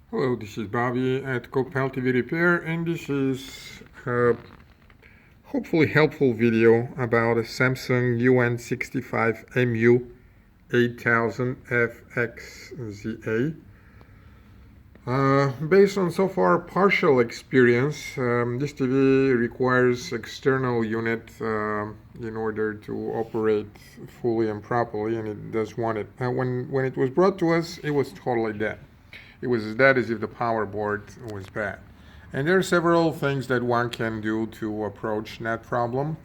Hello, this is Bobby at Copel TV Repair, and this is a hopefully helpful video about a Samsung UM65MU800DFXZA. Based on so far partial experience, this TV requires external unit in order to operate fully and properly, and it does want it. When it was brought to us, it was totally dead. It was as dead as if the power board was bad. And there are several things that one can do to approach that problem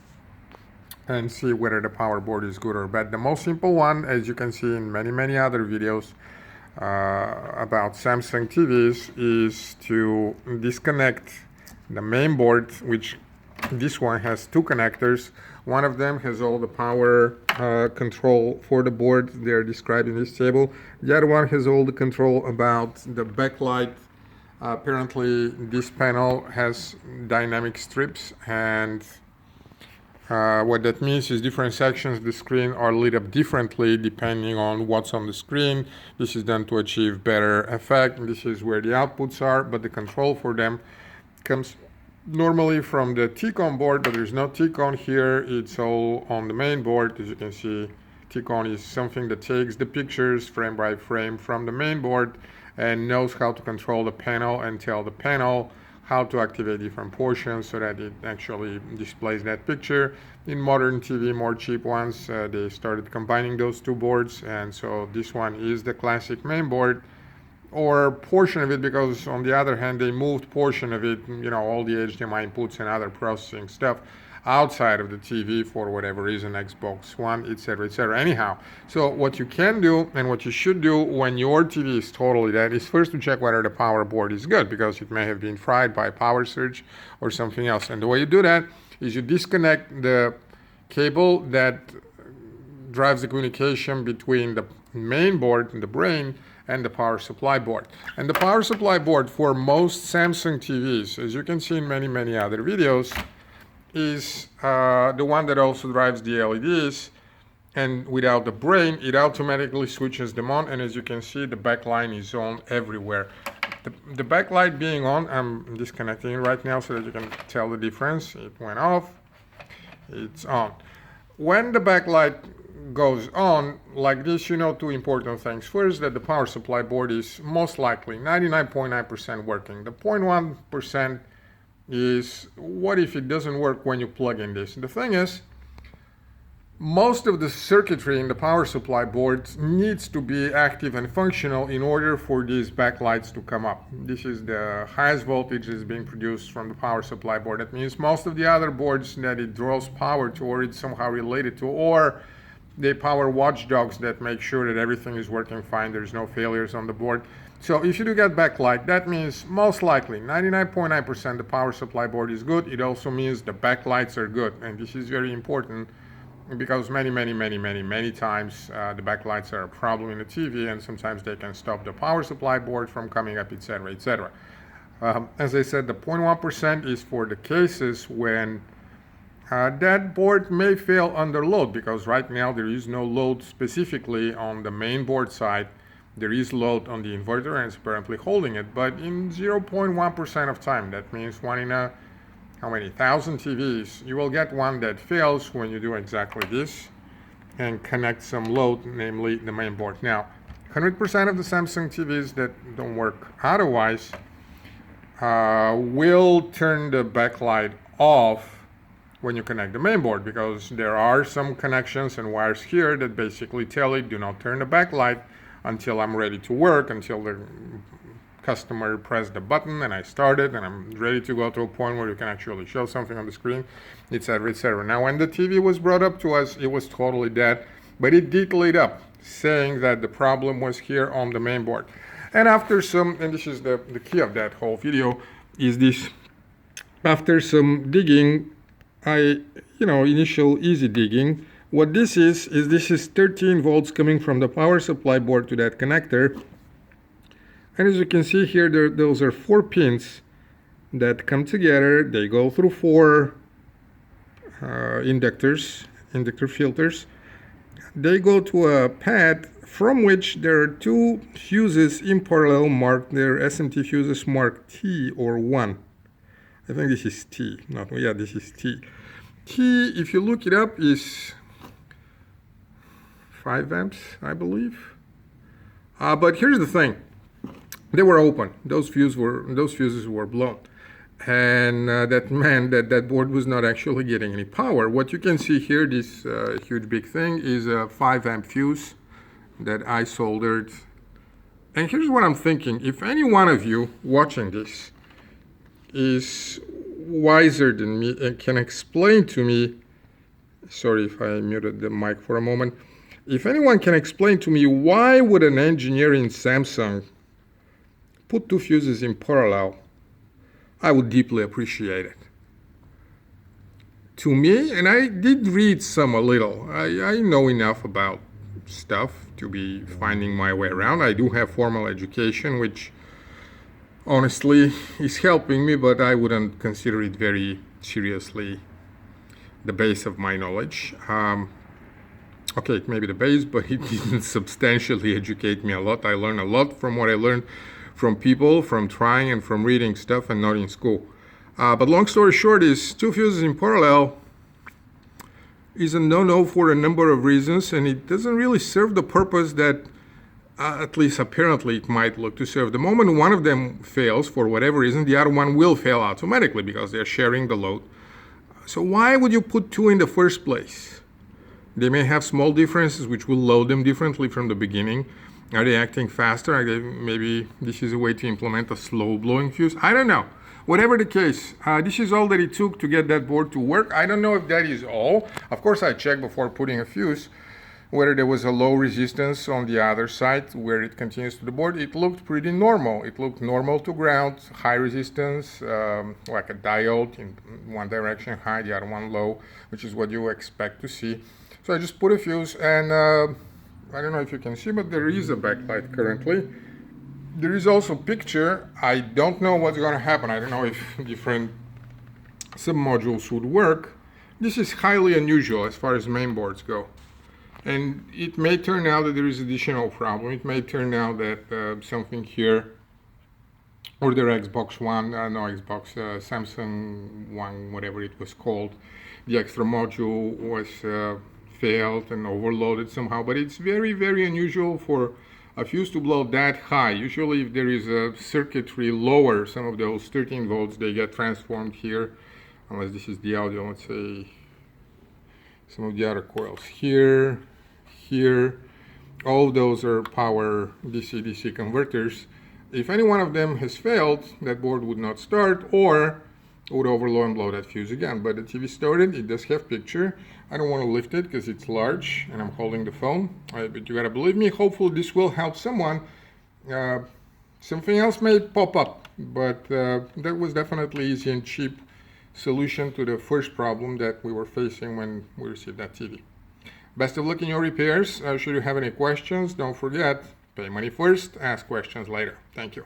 and see whether the power board is good or bad. The most simple one, as you can see in many other videos about Samsung TVs, is to disconnect the main board, which this one has two connectors. One of them has all the power control for the board they're described in this table. The other one has all the control about the backlight. Apparently this panel has dynamic strips, and what that means is different sections of the screen are lit up differently depending on what's on the screen. This is done to achieve better effect. This is where the outputs are, but the control for them comes normally from the T-Con board, but there's no T-Con here. It's all on the main board. As you can see, T-Con is something that takes the pictures frame by frame from the main board and knows how to control the panel and tell the panel how to activate different portions so that it actually displays that picture. In modern TV, more cheap ones, they started combining those two boards, and so this one is the classic main board, or portion of it, because on the other hand they moved portion of it, all the HDMI inputs and other processing stuff outside of the TV for whatever reason, Xbox One, etc. Anyhow, so what you can do and what you should do when your TV is totally dead is first to check whether the power board is good, because it may have been fried by power surge or something else. And the way you do that is you disconnect the cable that drives the communication between the main board and the brain and the power supply board. And the power supply board for most Samsung TVs, as you can see in many other videos, is the one that also drives the LEDs, and without the brain it automatically switches them on. And as you can see, the backlight is on everywhere. The backlight being on, I'm disconnecting it right now so that you can tell the difference. It went off, it's on. When the backlight goes on like this, you know two important things. First, that the power supply board is most likely 99.9% working. The 0.1% is what if it doesn't work when you plug in this. The thing is, most of the circuitry in the power supply board needs to be active and functional in order for these backlights to come up. This is the highest voltage is being produced from the power supply board. That means most of the other boards that it draws power to, or it's somehow related to, or they power watchdogs that make sure that everything is working fine, there's no failures on the board. So if you do get backlight, that means most likely 99.9% the power supply board is good. It also means the backlights are good, and this is very important because many times the backlights are a problem in the TV, and sometimes they can stop the power supply board from coming up, etc. As I said, the 0.1% is for the cases when that board may fail under load, because right now there is no load specifically on the main board side. There is load on the inverter and it's apparently holding it, but in 0.1% of time, that means one in how many 1,000 TVs, you will get one that fails when you do exactly this and connect some load, namely the main board. Now, 100% of the Samsung TVs that don't work otherwise will turn the backlight off when you connect the main board, because there are some connections and wires here that basically tell it, do not turn the backlight until I'm ready to work, until the customer pressed the button and I started and I'm ready to go to a point where you can actually show something on the screen, etc. Now, when the TV was brought up to us, it was totally dead, but it did light up, saying that the problem was here on the main board. And after some, and this is the key of that whole video, is this: after some digging, initial easy digging, what this is this is 13 volts coming from the power supply board to that connector. And as you can see here, those are 4 pins that come together. They go through 4 inductor filters. They go to a pad from which there are two fuses in parallel marked, they're SMT fuses marked T or 1. I think this is T. No, yeah, this is T. T, if you look it up, is 5 amps, I believe. But here's the thing. They were open. Those fuses were blown. And that meant that that board was not actually getting any power. What you can see here, this huge big thing, is a 5 amp fuse that I soldered. And here's what I'm thinking. If any one of you watching this is wiser than me and can explain to me, sorry if I muted the mic for a moment, if anyone can explain to me why would an engineer in Samsung put two fuses in parallel, I would deeply appreciate it. To me, and I did read a little, I know enough about stuff to be finding my way around. I do have formal education, which honestly is helping me, but I wouldn't consider it very seriously the base of my knowledge. Okay, it may be the base, but it didn't substantially educate me a lot. I learned a lot from what I learned from people, from trying and from reading stuff, and not in school. But long story short is two fuses in parallel is a no-no for a number of reasons, and it doesn't really serve the purpose that at least apparently it might look to serve. The moment one of them fails for whatever reason, the other one will fail automatically because they're sharing the load. So why would you put two in the first place? They may have small differences which will load them differently from the beginning. Are they acting faster? Are they, maybe this is a way to implement a slow blowing fuse? I don't know. Whatever the case, this is all that it took to get that board to work. I don't know if that is all. Of course, I checked before putting a fuse whether there was a low resistance on the other side where it continues to the board. It looked pretty normal. It looked normal to ground, high resistance, like a diode in one direction high, the other one low, which is what you expect to see. So I just put a fuse, and I don't know if you can see, but there is a backlight currently. There is also a picture. I don't know what's going to happen. I don't know if different submodules would work. This is highly unusual as far as main boards go. And it may turn out that there is additional problem. It may turn out that something here, or their Xbox One, Samsung One, whatever it was called, the extra module was failed and overloaded somehow. But it's very, very unusual for a fuse to blow that high. Usually if there is a circuitry lower, some of those 13 volts, they get transformed here, unless this is the audio, let's say some of the other coils here, here, all of those are power DC-DC converters. If any one of them has failed, that board would not start, or would overload and blow that fuse again. But the TV started. It does have picture. I don't want to lift it because it's large and I'm holding the phone. But you gotta believe me, hopefully this will help someone. Something else may pop up, but that was definitely easy and cheap solution to the first problem that we were facing when we received that TV. Best of luck in your repairs. Should you have any questions, don't forget, pay money first, ask questions later. Thank you.